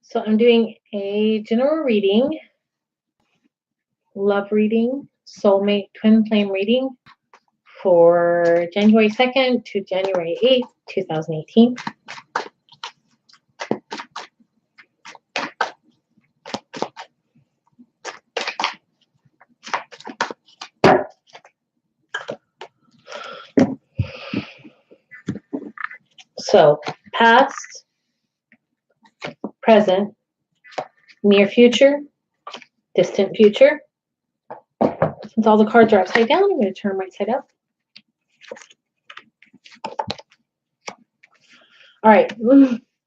So I'm doing a general reading, love reading, soulmate twin flame reading for January 2nd to January 8th, 2018. So past, present, near future, distant future. Since all the cards are upside down, I'm going to turn right side up. All right.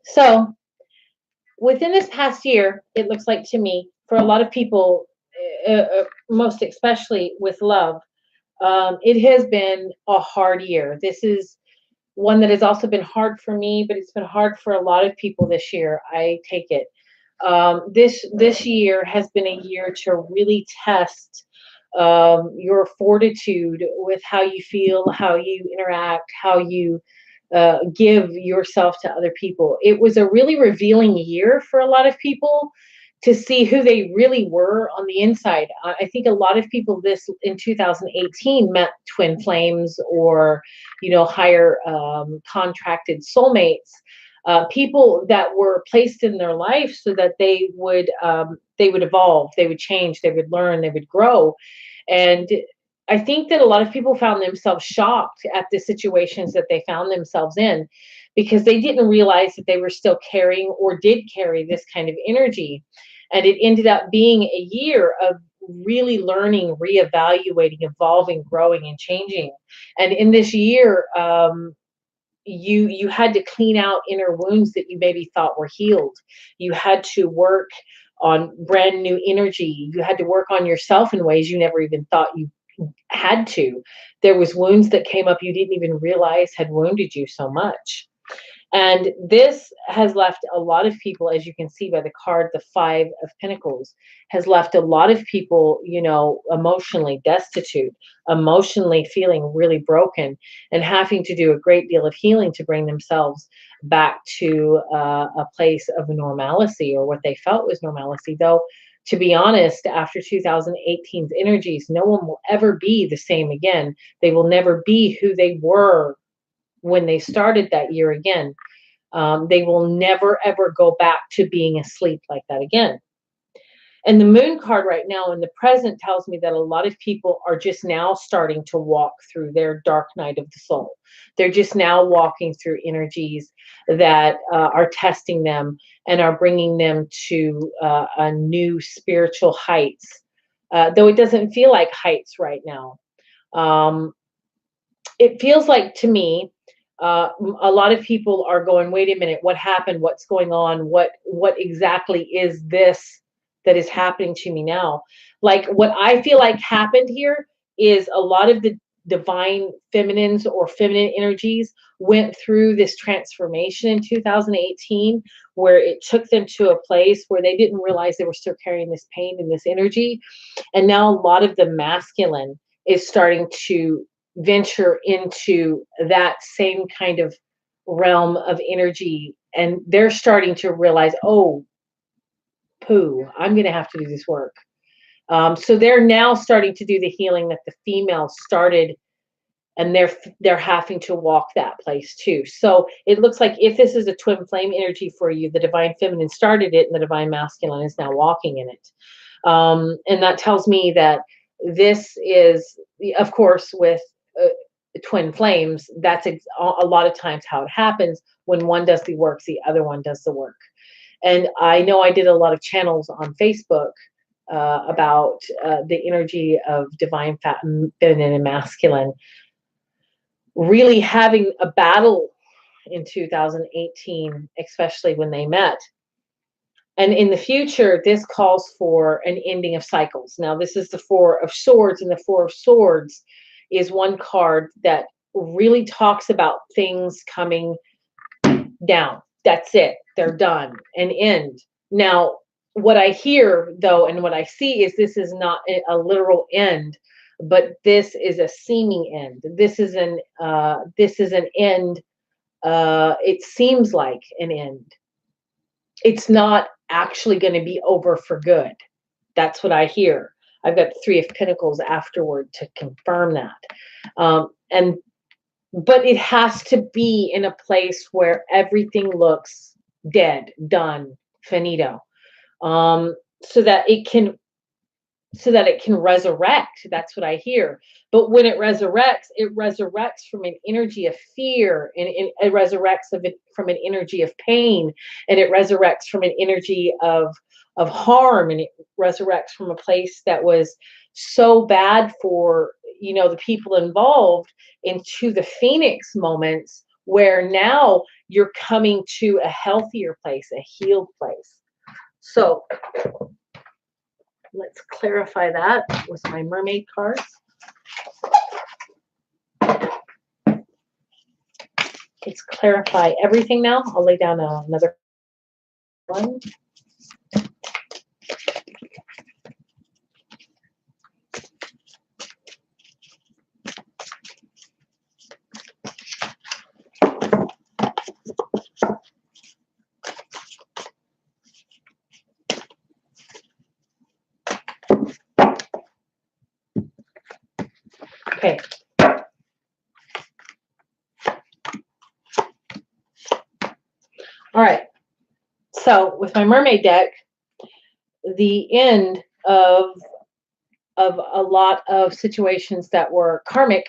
So within this past year, it looks like to me, for a lot of people, most especially with love, it has been a hard year. This is one that has also been hard for me, but it's been hard for a lot of people this year. I take it. This year has been a year to really test your fortitude with how you feel, how you interact, how you give yourself to other people. It was a really revealing year for a lot of people to see who they really were on the inside. I think a lot of people this in 2018 met twin flames or, higher contracted soulmates, people that were placed in their life so that they would evolve, they would change, they would learn, they would grow. And I think that a lot of people found themselves shocked at the situations that they found themselves in because they didn't realize that they were still carrying or did carry this kind of energy. And it ended up being a year of really learning, reevaluating, evolving, growing, and changing. And in this year, you had to clean out inner wounds that you maybe thought were healed. You had to work on brand new energy. You had to work on yourself in ways you never even thought you had to. There was wounds that came up you didn't even realize had wounded you so much. And this has left a lot of people, as you can see by the card, the Five of Pentacles, has left a lot of people, emotionally destitute, emotionally feeling really broken, and having to do a great deal of healing to bring themselves back to a place of normalcy, or what they felt was normalcy. Though, to be honest, after 2018's energies, no one will ever be the same again. They will never be who they were when they started that year again. They will never, ever go back to being asleep like that again. And the moon card right now in the present tells me that a lot of people are just now starting to walk through their dark night of the soul. They're just now walking through energies that are testing them and are bringing them to a new spiritual heights, though it doesn't feel like heights right now. It feels like to me, a lot of people are going, wait a minute, what happened? What's going on? What exactly is this that is happening to me now? Like, what I feel like happened here is a lot of the divine feminines or feminine energies went through this transformation in 2018, where it took them to a place where they didn't realize they were still carrying this pain and this energy. And now a lot of the masculine is starting to venture into that same kind of realm of energy, and they're starting to realize, oh, poo, I'm going to have to do this work. So they're now starting to do the healing that the female started, and they're having to walk that place too. So it looks like if this is a twin flame energy for you, the divine feminine started it and the divine masculine is now walking in it. And that tells me that this is, of course, with twin flames, that's a lot of times how it happens. When one does the work, the other one does the work. And I know I did a lot of channels on Facebook about the energy of divine feminine and masculine really having a battle in 2018, especially when they met. And in the future, this calls for an ending of cycles. Now, this is the Four of Swords, and the Four of Swords is one card that really talks about things coming down. That's it. They're done. An end. Now, what I hear, though, and what I see is this is not a literal end. but this is a seeming end. This is an end. It seems like an end. It's not actually going to be over for good. That's what I hear. I've got the Three of Pentacles afterward to confirm that. And but it has to be in a place where everything looks dead, done, finito, so that it can resurrect. That's what I hear. But when it resurrects from an energy of fear, and it resurrects from an energy of pain, and it resurrects from an energy of harm, and it resurrects from a place that was so bad for the people involved, into the Phoenix moments where now you're coming to a healthier place, a healed place. So let's clarify that with my mermaid cards. Let's clarify everything now. I'll lay down another one. Okay. All right. So with my mermaid deck, the end of a lot of situations that were karmic,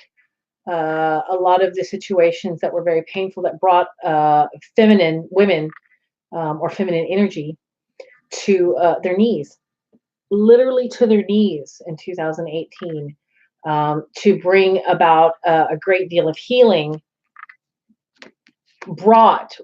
a lot of the situations that were very painful, that brought feminine women, or feminine energy to their knees, literally to their knees in 2018, to bring about a great deal of healing, brought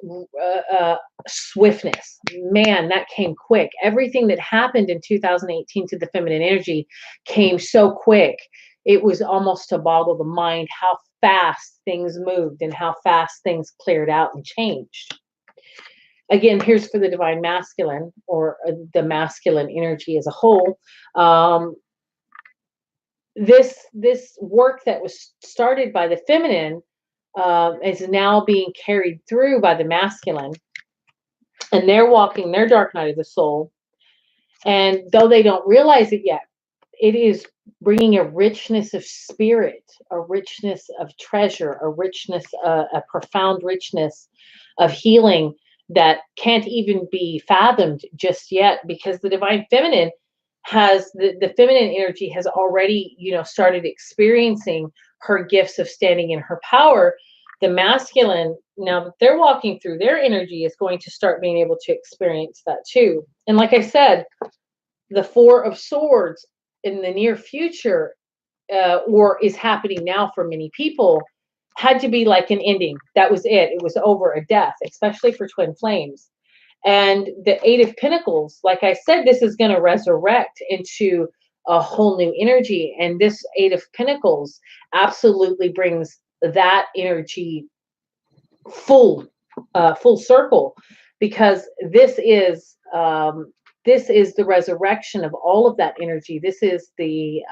swiftness. Man, that came quick. Everything that happened in 2018 to the feminine energy came so quick. It was almost to boggle the mind how fast things moved and how fast things cleared out and changed. Again, here's for the divine masculine, or the masculine energy as a whole. This work that was started by the feminine is now being carried through by the masculine, and they're walking their dark night of the soul. And though they don't realize it yet, it is bringing a richness of spirit, a richness of treasure, a richness, a profound richness of healing that can't even be fathomed just yet, because the divine feminine has the feminine energy has already started experiencing her gifts of standing in her power. The masculine, now that they're walking through their energy, is going to start being able to experience that too. And like I said, the Four of Swords in the near future, or is happening now for many people, had to be like an ending. That was it. It was over, a death, especially for twin flames. And the Eight of Pentacles, like I said, this is going to resurrect into a whole new energy. And this Eight of Pentacles absolutely brings that energy full circle, because this is the resurrection of all of that energy. This is the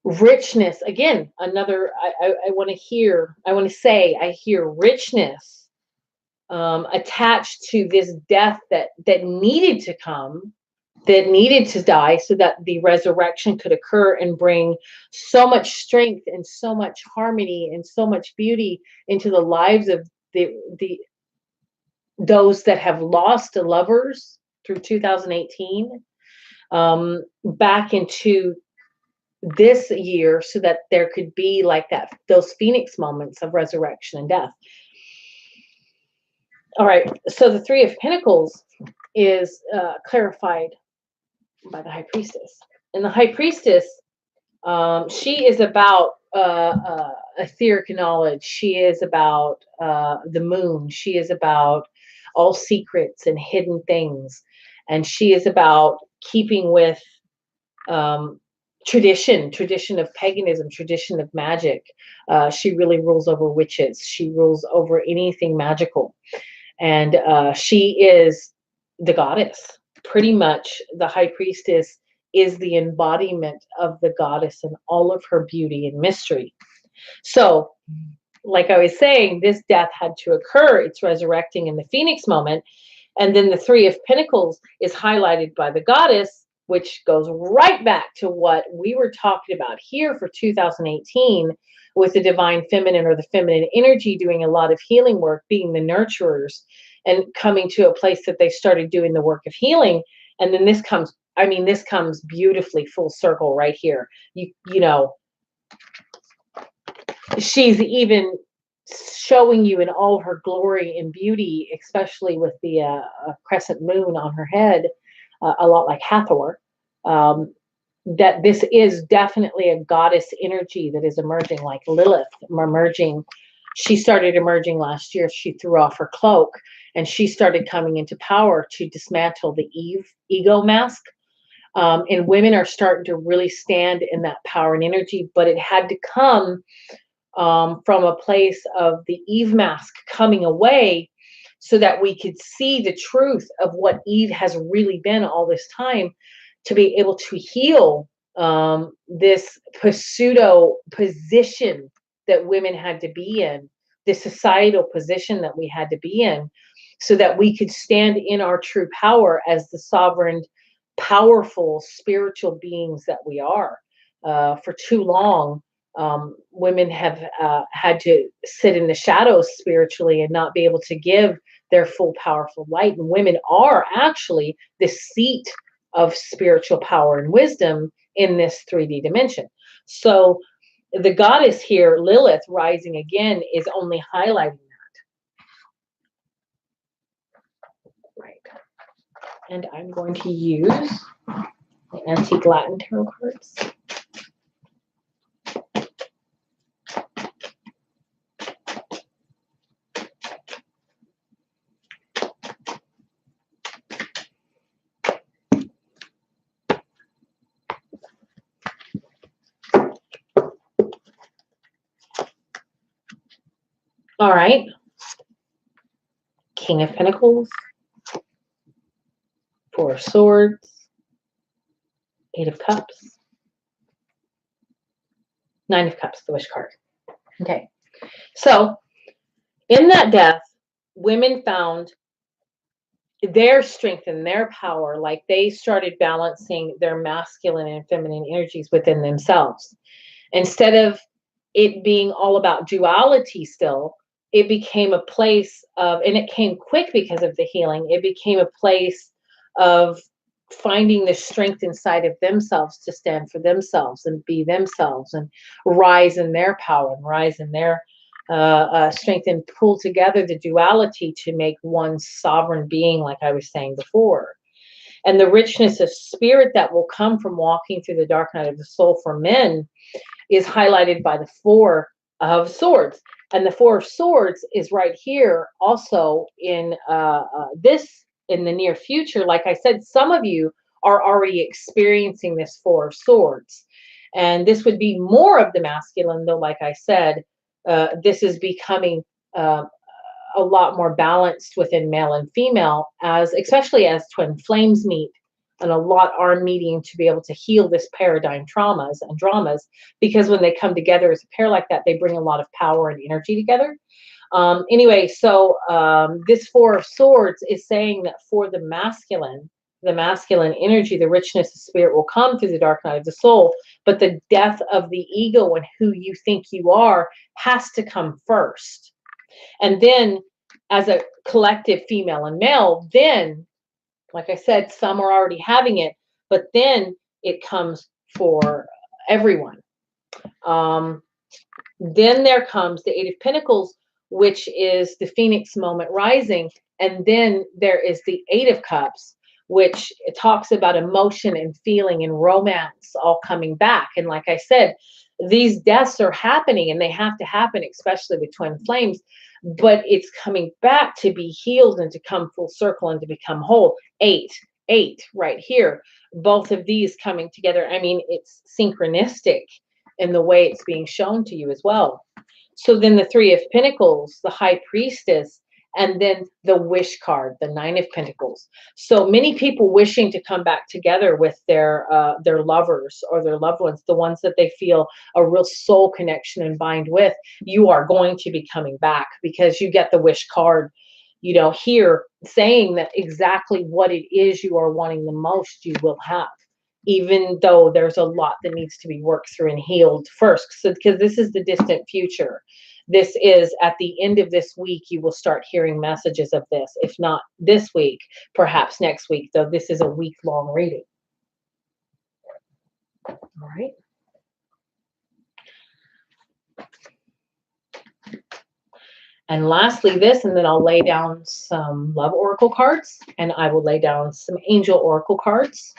richness. Again, another, I want to say, I hear richness attached to this death that needed to come, that needed to die, so that the resurrection could occur and bring so much strength and so much harmony and so much beauty into the lives of those that have lost lovers through 2018, back into this year, so that there could be like those Phoenix moments of resurrection and death. All right, so the Three of Pentacles is clarified by the High Priestess. And the High Priestess, she is about etheric knowledge. She is about the moon. She is about all secrets and hidden things. And she is about keeping with tradition of paganism, tradition of magic. She really rules over witches. She rules over anything magical. And she is the goddess. Pretty much the High Priestess is the embodiment of the goddess and all of her beauty and mystery. So, like I was saying, this death had to occur. It's resurrecting in the Phoenix moment. And then the Three of Pentacles is highlighted by the goddess, which goes right back to what we were talking about here for 2018 with the divine feminine or the feminine energy doing a lot of healing work, being the nurturers and coming to a place that they started doing the work of healing. And then this comes, I mean, this comes beautifully full circle right here. You know, she's even showing you in all her glory and beauty, especially with the crescent moon on her head, a lot like Hathor, that this is definitely a goddess energy that is emerging, like Lilith emerging. She started emerging last year. She threw off her cloak and she started coming into power to dismantle the ego mask. And women are starting to really stand in that power and energy, but it had to come from a place of the Eve mask coming away so that we could see the truth of what Eve has really been all this time, to be able to heal this pseudo position that women had to be in, this societal position that we had to be in, so that we could stand in our true power as the sovereign, powerful spiritual beings that we are. For too long, women have had to sit in the shadows spiritually and not be able to give their full powerful light. And women are actually the seat of spiritual power and wisdom in this 3D dimension. So the goddess here, Lilith, rising again, is only highlighting that. Right. And I'm going to use the Antique Latin Tarot cards. All right. King of Pentacles, Four of Swords, Eight of Cups, Nine of Cups, the Wish card. Okay. So in that death, women found their strength and their power, like they started balancing their masculine and feminine energies within themselves. Instead of it being all about duality still, it became a place of, and it came quick because of the healing, it became a place of finding the strength inside of themselves to stand for themselves and be themselves and rise in their power and rise in their strength and pull together the duality to make one sovereign being, like I was saying before. And the richness of spirit that will come from walking through the dark night of the soul for men is highlighted by the Four of Swords. And the Four of Swords is right here also in this, in the near future. Like I said, some of you are already experiencing this Four of Swords. And this would be more of the masculine, though, like I said, this is becoming a lot more balanced within male and female, as especially as twin flames meet, and a lot are meeting to be able to heal this paradigm traumas and dramas, because when they come together as a pair like that, they bring a lot of power and energy together. Anyway, so this Four of Swords is saying that for the masculine energy, the richness of spirit will come through the dark night of the soul, but the death of the ego and who you think you are has to come first. And then as a collective female and male, then, like I said, some are already having it, but then it comes for everyone. Then there comes the Eight of Pentacles, which is the Phoenix moment rising. And then there is the Eight of Cups, which talks about emotion and feeling and romance all coming back. And like I said, these deaths are happening and they have to happen, especially with twin flames, but it's coming back to be healed and to come full circle and to become whole. Eight right here, both of these coming together. I mean, it's synchronistic in the way it's being shown to you as well. So then the Three of Pentacles, the High Priestess, and then the wish card, the Nine of Pentacles. So many people wishing to come back together with their lovers or their loved ones, the ones that they feel a real soul connection and bind with. You are going to be coming back because you get the wish card, you know, here saying that exactly what it is you are wanting the most, you will have, even though there's a lot that needs to be worked through and healed first. So, because this is the distant future. This is at the end of this week, you will start hearing messages of this. If not this week, perhaps next week, though this is a week-long reading. All right. And lastly, this, and then I'll lay down some love oracle cards, and I will lay down some angel oracle cards.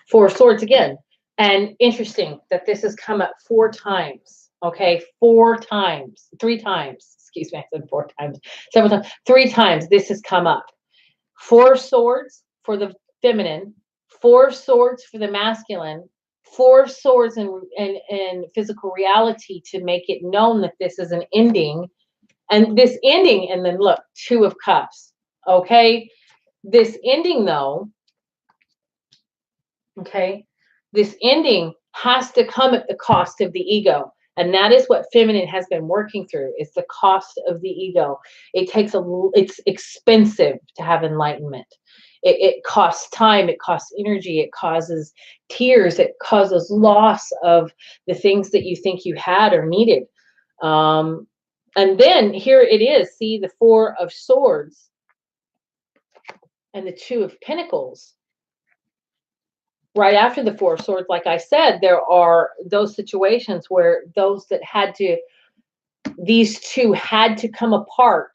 Four of Swords again. And interesting that this has come up 4 times. Okay, 4 times, 3 times. Excuse me, I said 4 times, several times, 3 times this has come up. 4 of Swords for the feminine, 4 of Swords for the masculine, 4 of Swords in physical reality to make it known that this is an ending. And this ending, and then look, 2 of Cups. Okay, this ending though, okay, this ending has to come at the cost of the ego. And that is what feminine has been working through, is the cost of the ego. It's expensive to have enlightenment. It costs time, it costs energy, it causes tears, it causes loss of the things that you think you had or needed. And then here it is, see the 4 of Swords and the 2 of Pentacles. Right after the 4 of Swords, like I said, there are those situations where these two had to come apart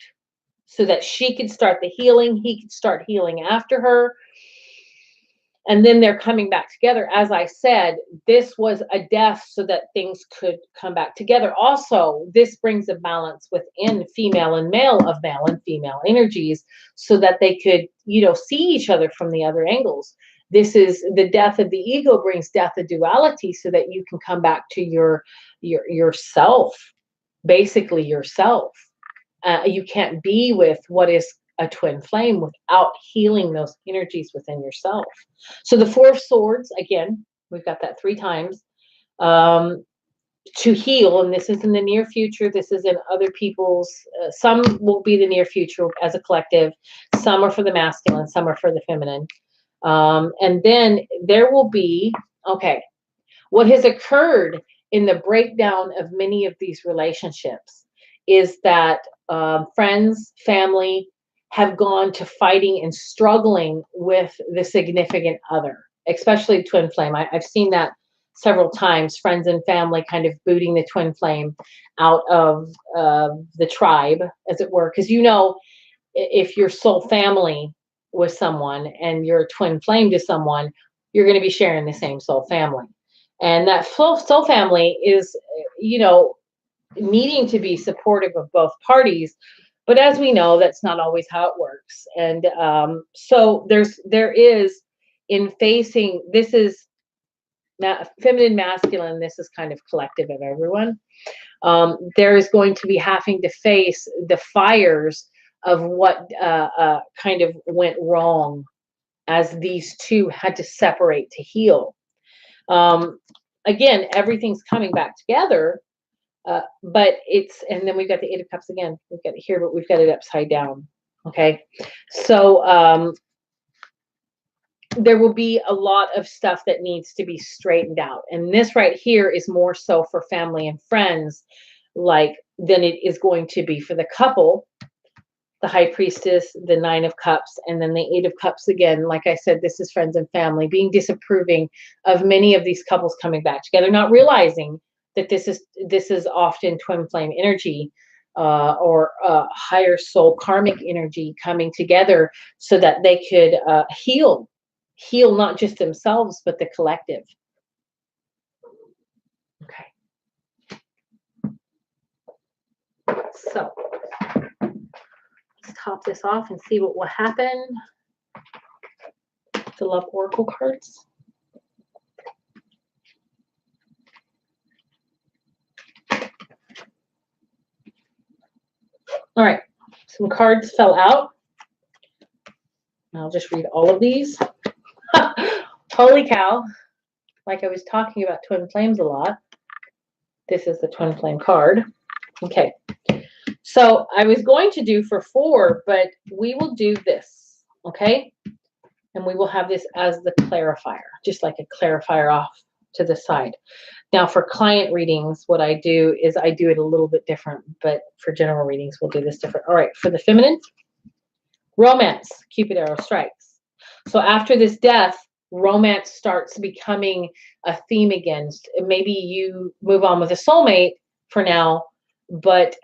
so that she could start the healing, he could start healing after her. And then they're coming back together. As I said, this was a death so that things could come back together. Also, this brings a balance within female and male, of male and female energies, so that they could, you know, see each other from the other angles. This is the death of the ego, brings death of duality, so that you can come back to yourself, basically yourself. You can't be with what is a twin flame without healing those energies within yourself. So the 4 of Swords, again, we've got that 3 times, to heal. And this is in the near future. This is in other people's, some will be the near future as a collective. Some are for the masculine, some are for the feminine. And then there will be, okay, what has occurred in the breakdown of many of these relationships is that friends, family have gone to fighting and struggling with the significant other, especially twin flame. I've seen that several times, friends and family kind of booting the twin flame out of the tribe, as it were. Because, you know, if you're soul family with someone and you're a twin flame to someone, you're going to be sharing the same soul family. And that soul family is, you know, needing to be supportive of both parties. But as we know, that's not always how it works. And so there is, in facing, this is feminine, masculine, this is kind of collective of everyone. There is going to be having to face the fires of what kind of went wrong as these two had to separate to heal. Again, everything's coming back together. But it's, and then we've got the 8 of Cups again. We've got it here, but we've got it upside down. Okay. So there will be a lot of stuff that needs to be straightened out. And this right here is more so for family and friends, like, than it is going to be for the couple. The High Priestess, the 9 of Cups, and then the 8 of Cups again. Like I said, this is friends and family being disapproving of many of these couples coming back together, not realizing that this is often twin flame energy, or higher soul karmic energy coming together so that they could heal not just themselves but the collective. Okay, so let's top this off and see what will happen. to love oracle cards. All right, some cards fell out. I'll just read all of these. Holy cow. Like I was talking about twin flames a lot. This is the twin flame card. Okay. So I was going to do for 4, but we will do this. Okay. And we will have this as the clarifier, just like a clarifier off to the side. Now for client readings, what I do is I do it a little bit different, but for general readings, we'll do this different. All right. For the feminine, romance, Cupid arrow strikes. So after this death, romance starts becoming a theme again. Maybe you move on with a soulmate for now, but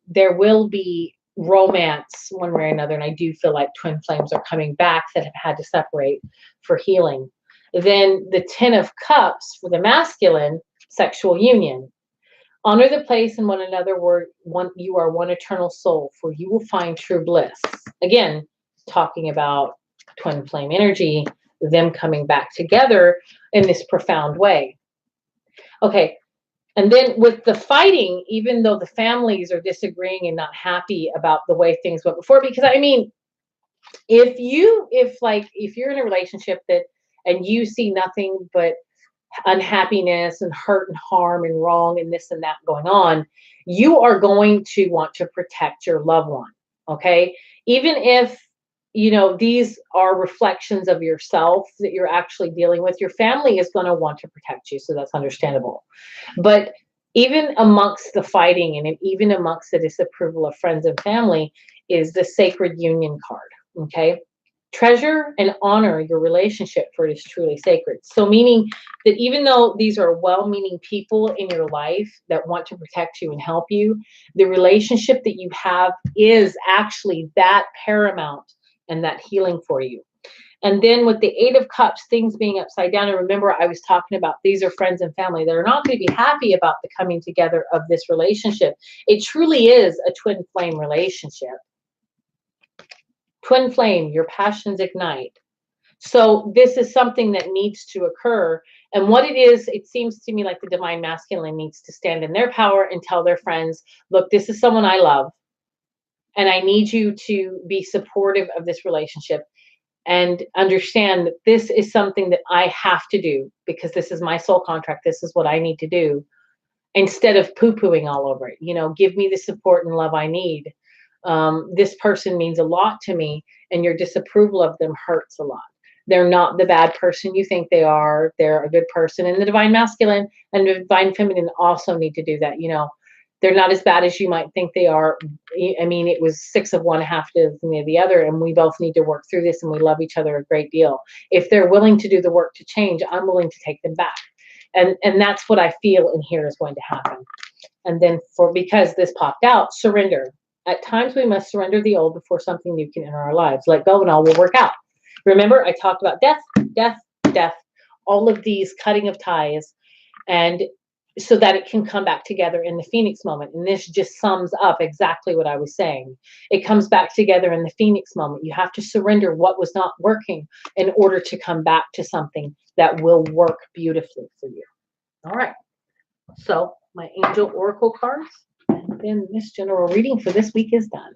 there will be romance one way or another. And I do feel like twin flames are coming back that have had to separate for healing. Then the 10 of Cups for the masculine, sexual union. Honor the place in one another where you are one eternal soul, for you will find true bliss. Again, talking about twin flame energy, them coming back together in this profound way. Okay. And then with the fighting, even though the families are disagreeing and not happy about the way things went before, because I mean, if you're in a relationship and you see nothing but unhappiness and hurt and harm and wrong and this and that going on, you are going to want to protect your loved one. Okay. Even if, these are reflections of yourself that you're actually dealing with, your family is going to want to protect you. So that's understandable. But even amongst the fighting and even amongst the disapproval of friends and family is the sacred union card. Okay. Treasure and honor your relationship, for it is truly sacred. So meaning that even though these are well-meaning people in your life that want to protect you and help you, the relationship that you have is actually that paramount and that healing for you. And then with the 8 of Cups, things being upside down. And remember, I was talking about these are friends and family that are not going to be happy about the coming together of this relationship. It truly is a twin flame relationship. Twin flame, your passions ignite. So this is something that needs to occur. And what it is, it seems to me like the divine masculine needs to stand in their power and tell their friends, look, this is someone I love. And I need you to be supportive of this relationship and understand that this is something that I have to do because this is my soul contract. This is what I need to do instead of poo-pooing all over it. Give me the support and love I need. This person means a lot to me, and your disapproval of them hurts a lot. They're not the bad person you think they are. They're a good person. And the divine masculine and the divine feminine also need to do that. They're not as bad as you might think they are. I mean, it was 6 of one, half of the other, and we both need to work through this, and we love each other a great deal. If they're willing to do the work to change, I'm willing to take them back. And that's what I feel in here is going to happen. And then because this popped out, surrender. At times we must surrender the old before something new can enter our lives. Let go and all will work out. Remember, I talked about death, all of these cutting of ties, and so that it can come back together in the Phoenix moment. And this just sums up exactly what I was saying. It comes back together in the Phoenix moment. You have to surrender what was not working in order to come back to something that will work beautifully for you. All right. So my angel oracle cards, and then this general reading for this week is done.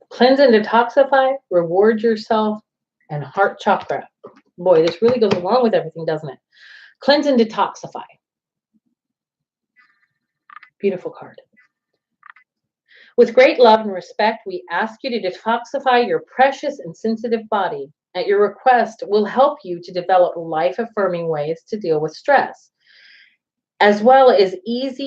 Cleanse and detoxify, reward yourself, and heart chakra. Boy, this really goes along with everything, doesn't it? Cleanse and detoxify. Beautiful card. With great love and respect, we ask you to detoxify your precious and sensitive body. At your request, we'll help you to develop life-affirming ways to deal with stress, as well as ease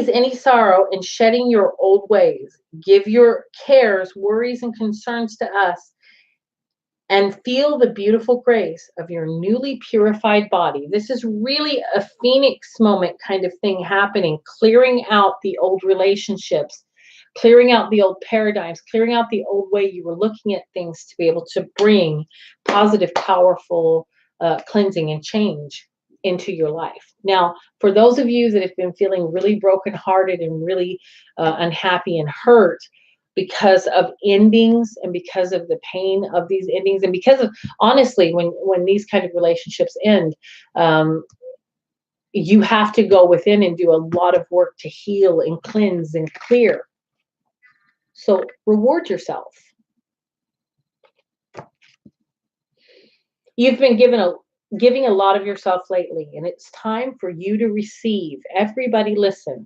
any sorrow in shedding your old ways. Give your cares, worries, and concerns to us, and feel the beautiful grace of your newly purified body. This is really a Phoenix moment kind of thing happening, clearing out the old relationships, clearing out the old paradigms, clearing out the old way you were looking at things to be able to bring positive, powerful cleansing and change into your life. Now, for those of you that have been feeling really brokenhearted and really unhappy and hurt because of endings and because of the pain of these endings and because of, honestly, when these kind of relationships end, you have to go within and do a lot of work to heal and cleanse and clear. So reward yourself. You've been giving a lot of yourself lately, and it's time for you to receive. Everybody listen.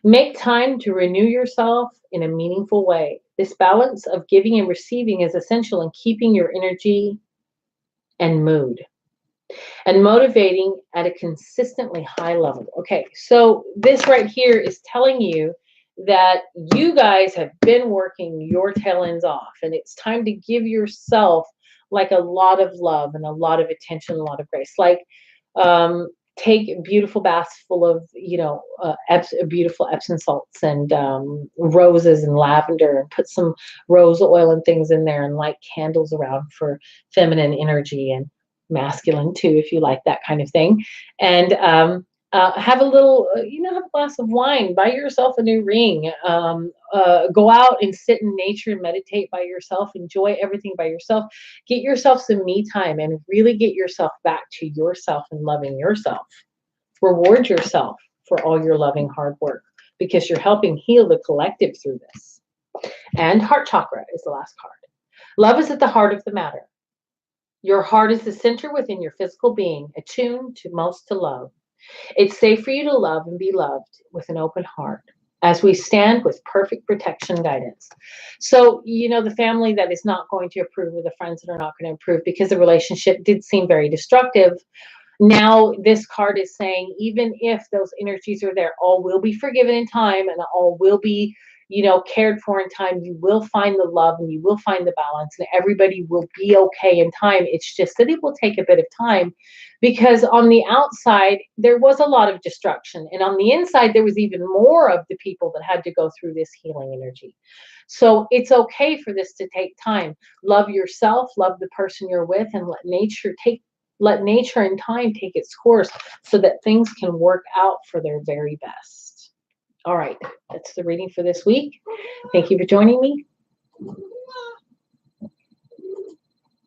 Make time to renew yourself in a meaningful way. This balance of giving and receiving is essential in keeping your energy and mood and motivating at a consistently high level. Okay, so this right here is telling you that you guys have been working your tail ends off, and it's time to give yourself like a lot of love and a lot of attention, a lot of grace. Like, take beautiful baths full of, beautiful Epsom salts and roses and lavender, and put some rose oil and things in there, and light candles around for feminine energy and masculine too, if you like that kind of thing. And have a little, have a glass of wine, buy yourself a new ring, go out and sit in nature and meditate by yourself, enjoy everything by yourself, get yourself some me time, and really get yourself back to yourself and loving yourself. Reward yourself for all your loving hard work, because you're helping heal the collective through this. And heart chakra is the last card. Love is at the heart of the matter. Your heart is the center within your physical being, attuned to most to love. It's safe for you to love and be loved with an open heart as we stand with perfect protection guidance. So, the family that is not going to approve, or the friends that are not going to approve because the relationship did seem very destructive. Now, this card is saying, even if those energies are there, all will be forgiven in time, and all will be, cared for in time. You will find the love and you will find the balance, and everybody will be okay in time. It's just that it will take a bit of time, because on the outside, there was a lot of destruction. And on the inside, there was even more of the people that had to go through this healing energy. So it's okay for this to take time. Love yourself, love the person you're with, and let nature and time take its course so that things can work out for their very best. All right, that's the reading for this week. Thank you for joining me.